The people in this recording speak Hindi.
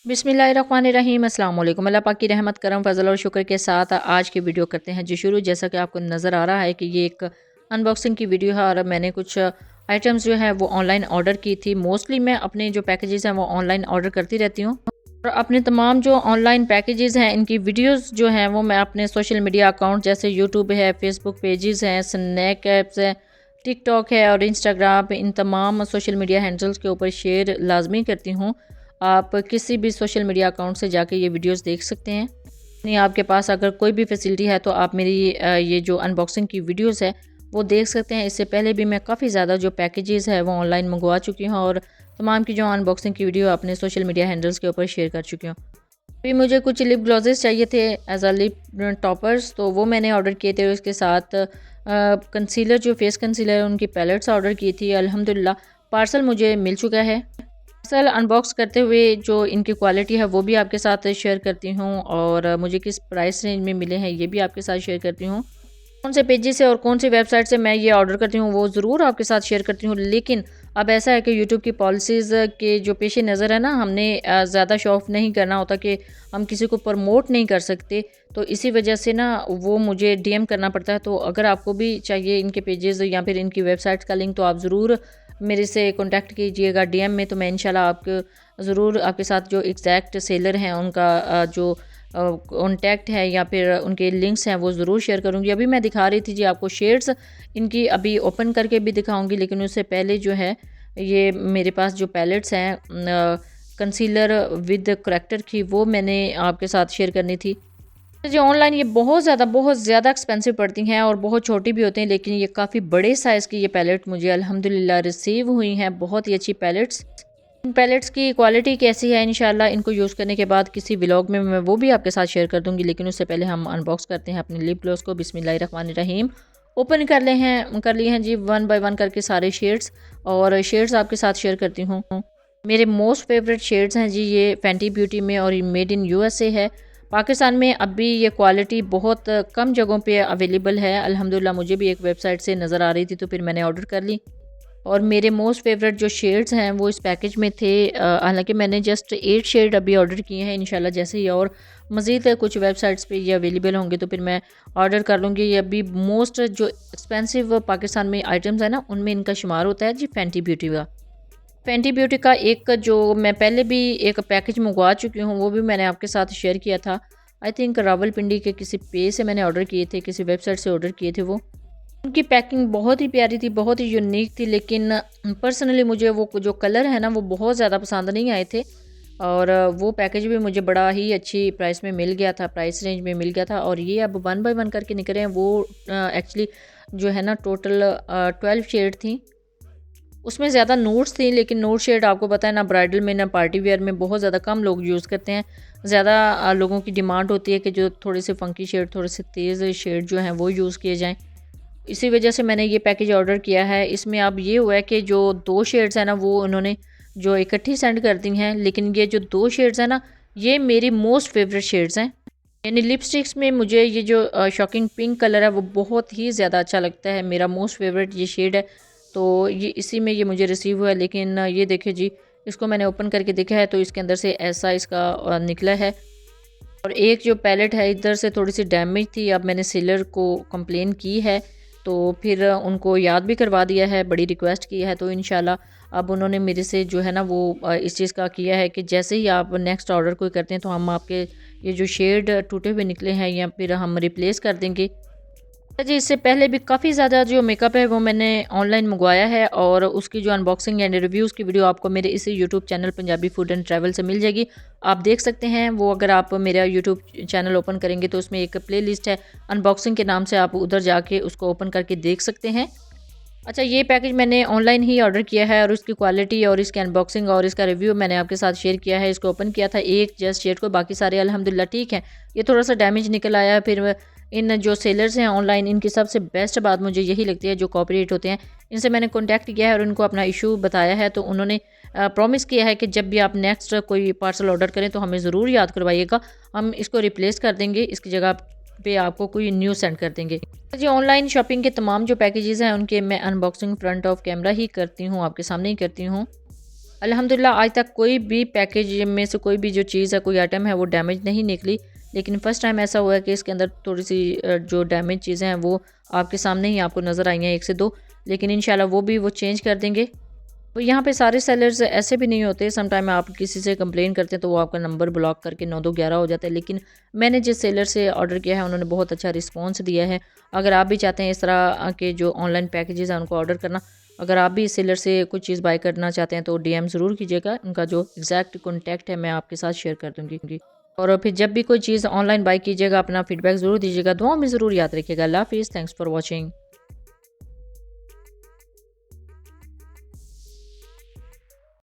बिस्मिल्लाहिर्रहमानिर्रहीम अस्सलाम वालेकुम। अल्लाह पाक की रहमत करम फजल और शुक्र के साथ आज की वीडियो करते हैं जी शुरू। जैसा कि आपको नज़र आ रहा है कि ये एक अनबॉक्सिंग की वीडियो है और मैंने कुछ आइटम्स जो है वो ऑनलाइन ऑर्डर की थी। मोस्टली मैं अपने जो पैकेजेस हैं वो ऑनलाइन ऑर्डर करती रहती हूँ और अपने तमाम जो ऑनलाइन पैकेजेस हैं इनकी वीडियोस जो हैं वो मैं अपने सोशल मीडिया अकाउंट जैसे यूट्यूब है, फेसबुक पेजेस हैं, स्नैक ऐप्स है, टिकटॉक है और इंस्टाग्राम पे इन तमाम सोशल मीडिया हैंडल्स के ऊपर शेयर लाजमी करती हूँ। आप किसी भी सोशल मीडिया अकाउंट से जाके ये वीडियोस देख सकते हैं। नहीं आपके पास अगर कोई भी फैसिलिटी है तो आप मेरी ये जो अनबॉक्सिंग की वीडियोस है वो देख सकते हैं। इससे पहले भी मैं काफ़ी ज़्यादा जो पैकेजेस है वो ऑनलाइन मंगवा चुकी हूँ और तमाम की जो अनबॉक्सिंग की वीडियो अपने सोशल मीडिया हैंडल्स के ऊपर शेयर कर चुकी हूँ। अभी मुझे कुछ लिप ग्लॉसेस चाहिए थे एज अ लिप टॉपर्स, तो वो मैंने ऑर्डर किए थे। उसके साथ कंसीलर जो फेस कंसीलर है उनकी पैलेट्स ऑर्डर की थी। अल्हम्दुलिल्लाह पार्सल मुझे मिल चुका है। पार्सल अनबॉक्स करते हुए जो इनकी क्वालिटी है वो भी आपके साथ शेयर करती हूँ और मुझे किस प्राइस रेंज में मिले हैं ये भी आपके साथ शेयर करती हूँ। कौन से पेजेस से और कौन सी वेबसाइट से मैं ये ऑर्डर करती हूँ वो ज़रूर आपके साथ शेयर करती हूँ। लेकिन अब ऐसा है कि यूट्यूब की पॉलिसीज़ के जो पेश नज़र है ना, हमने ज़्यादा शो ऑफ नहीं करना होता कि हम किसी को प्रमोट नहीं कर सकते, तो इसी वजह से ना वो मुझे डीएम करना पड़ता है। तो अगर आपको भी चाहिए इनके पेजेस या फिर इनकी वेबसाइट्स का लिंक तो आप ज़रूर मेरे से कॉन्टैक्ट कीजिएगा डीएम में। तो मैं इंशाल्लाह आपको ज़रूर आपके साथ जो एग्जैक्ट सेलर हैं उनका जो कॉन्टैक्ट है या फिर उनके लिंक्स हैं वो ज़रूर शेयर करूँगी। अभी मैं दिखा रही थी जी आपको शेड्स, इनकी अभी ओपन करके भी दिखाऊंगी, लेकिन उससे पहले जो है ये मेरे पास जो पैलेट्स हैं कंसीलर विद करेक्टर की वो मैंने आपके साथ शेयर करनी थी। जो ऑनलाइन ये बहुत ज़्यादा एक्सपेंसिव पड़ती हैं और बहुत छोटी भी होती हैं, लेकिन ये काफ़ी बड़े साइज़ की ये पैलेट मुझे अल्हम्दुलिल्लाह रिसीव हुई हैं। बहुत ही अच्छी पैलेट्स। इन पैलेट्स की क्वालिटी कैसी है इंशाल्लाह इनको यूज़ करने के बाद किसी व्लॉग में मैं वो भी आपके साथ शेयर कर दूँगी। लेकिन उससे पहले हम अनबॉक्स करते हैं अपने लिप ग्लॉस को। बिस्मिल्लाहिर्रहमानिर्रहीम। ओपन कर लिए हैं जी वन बाय वन करके सारे शेड्स, और शेड्स आपके साथ शेयर करती हूँ। मेरे मोस्ट फेवरेट शेड्स हैं जी ये फैंटी ब्यूटी में और मेड इन यूएसए है। पाकिस्तान में अभी ये क्वालिटी बहुत कम जगहों पे अवेलेबल है। अल्हम्दुलिल्लाह मुझे भी एक वेबसाइट से नज़र आ रही थी तो फिर मैंने ऑर्डर कर ली और मेरे मोस्ट फेवरेट जो शेड्स हैं वो इस पैकेज में थे। हालांकि मैंने जस्ट 8 शेड अभी ऑर्डर किए हैं। इंशाल्लाह जैसे ही और मज़ीद कुछ वेबसाइट्स पे ये अवेलेबल होंगे तो फिर मैं ऑर्डर कर लूँगी। ये अभी मोस्ट जो एक्सपेंसिव पाकिस्तान में आइटम्स है ना उनमें इनका शुमार होता है जी फैंटी ब्यूटी का। फैंटी ब्यूटी का एक जो मैं पहले भी एक पैकेज मंगवा चुकी हूँ वो भी मैंने आपके साथ शेयर किया था। आई थिंक रावलपिंडी के किसी पेज से मैंने ऑर्डर किए थे, किसी वेबसाइट से ऑर्डर किए थे वो। उनकी पैकिंग बहुत ही प्यारी थी, बहुत ही यूनिक थी, लेकिन पर्सनली मुझे वो जो कलर है ना वो बहुत ज़्यादा पसंद नहीं आए थे। और वो पैकेज भी मुझे बड़ा ही अच्छी प्राइस में मिल गया था, प्राइस रेंज में मिल गया था। और ये अब वन बाय वन करके निकले हैं। वो एक्चुअली जो है ना टोटल 12 शेड थी। उसमें ज़्यादा नोट्स थी, लेकिन नोट शेड आपको पता है ना ब्राइडल में ना पार्टी वेयर में बहुत ज़्यादा कम लोग यूज़ करते हैं। ज़्यादा लोगों की डिमांड होती है कि जो थोड़े से फंकी शेड, थोड़े से तेज़ शेड जो हैं वो यूज़ किए जाएँ। इसी वजह से मैंने ये पैकेज ऑर्डर किया है। इसमें अब ये हुआ है कि जो 2 शेड्स हैं ना वो उन्होंने जो इकट्ठी सेंड कर दी हैं, लेकिन ये जो 2 शेड्स हैं ना ये मेरी मोस्ट फेवरेट शेड्स हैं। यानी लिपस्टिक्स में मुझे ये जो शॉकिंग पिंक कलर है वो बहुत ही ज़्यादा अच्छा लगता है। मेरा मोस्ट फेवरेट ये शेड है, तो ये इसी में ये मुझे रिसीव हुआ है। लेकिन ये देखिए जी, इसको मैंने ओपन करके देखा है तो इसके अंदर से ऐसा इसका निकला है। और एक जो पैलेट है इधर से थोड़ी सी डैमेज थी। अब मैंने सेलर को कंप्लेन की है तो फिर उनको याद भी करवा दिया है, बड़ी रिक्वेस्ट की है। तो इंशाल्लाह अब उन्होंने मेरे से जो है ना वो इस चीज़ का किया है कि जैसे ही आप नेक्स्ट ऑर्डर कोई करते हैं तो हम आपके ये जो शेड टूटे हुए निकले हैं या फिर हम रिप्लेस कर देंगे जी। इससे पहले भी काफ़ी ज़्यादा जो मेकअप है वो मैंने ऑनलाइन मंगवाया है और उसकी जो अनबॉक्सिंग एंड रिव्यूज़ की वीडियो आपको मेरे इसी YouTube channel Punjabi food and travel से मिल जाएगी। आप देख सकते हैं वो, अगर आप मेरा यूट्यूब चैनल ओपन करेंगे तो उसमें एक प्लेलिस्ट है अनबॉक्सिंग के नाम से, आप उधर जाके उसको ओपन करके देख सकते हैं। अच्छा, ये पैकेज मैंने ऑनलाइन ही ऑर्डर किया है और उसकी क्वालिटी और इसकी अनबॉक्सिंग और इसका रिव्यू मैंने आपके साथ शेयर किया है। इसको ओपन किया था एक जस्ट शेड को, बाकी सारे अल्हम्दुलिल्लाह ठीक है। ये थोड़ा सा डैमेज निकल आया है। फिर इन जो सेलर्स हैं ऑनलाइन, इनकी सबसे बेस्ट बात मुझे यही लगती है जो कॉपीराइट होते हैं। इनसे मैंने कॉन्टैक्ट किया है और उनको अपना इशू बताया है, तो उन्होंने प्रॉमिस किया है कि जब भी आप नेक्स्ट कोई पार्सल ऑर्डर करें तो हमें ज़रूर याद करवाइएगा, हम इसको रिप्लेस कर देंगे, इसकी जगह पे आपको कोई न्यू सेंड कर देंगे। जी, ऑनलाइन शॉपिंग के तमाम जो पैकेजेस हैं उनके मैं अनबॉक्सिंग फ्रंट ऑफ कैमरा ही करती हूँ, आपके सामने ही करती हूँ। अल्हम्दुलिल्लाह आज तक कोई भी पैकेज में से कोई भी जो चीज़ है, कोई आइटम है वो डैमेज नहीं निकली। लेकिन फ़र्स्ट टाइम ऐसा हुआ है कि इसके अंदर थोड़ी सी जो डैमेज चीज़ें हैं वो आपके सामने ही आपको नज़र आई हैं 1 से 2, लेकिन इंशाल्लाह वो भी वो चेंज कर देंगे। तो यहाँ पे सारे सेलर्स ऐसे भी नहीं होते, सम टाइम आप किसी से कंप्लेन करते हैं तो वो आपका नंबर ब्लॉक करके 9211 हो जाता है। लेकिन मैंने जिस सेलर से ऑर्डर किया है उन्होंने बहुत अच्छा रिस्पॉन्स दिया है। अगर आप भी चाहते हैं इस तरह के जो ऑनलाइन पैकेजेस हैं उनको ऑर्डर करना, अगर आप भी इस सेलर से कुछ चीज़ बाय करना चाहते हैं तो डीएम ज़रूर कीजिएगा। उनका जो एग्जैक्ट कॉन्टैक्ट है मैं आपके साथ शेयर कर दूँगी। और फिर जब भी कोई चीज़ ऑनलाइन बाय कीजिएगा अपना फीडबैक ज़रूर दीजिएगा। दुआओं में ज़रूर याद रखिएगा। अल्लाह हाफ़िज़। Thanks for watching.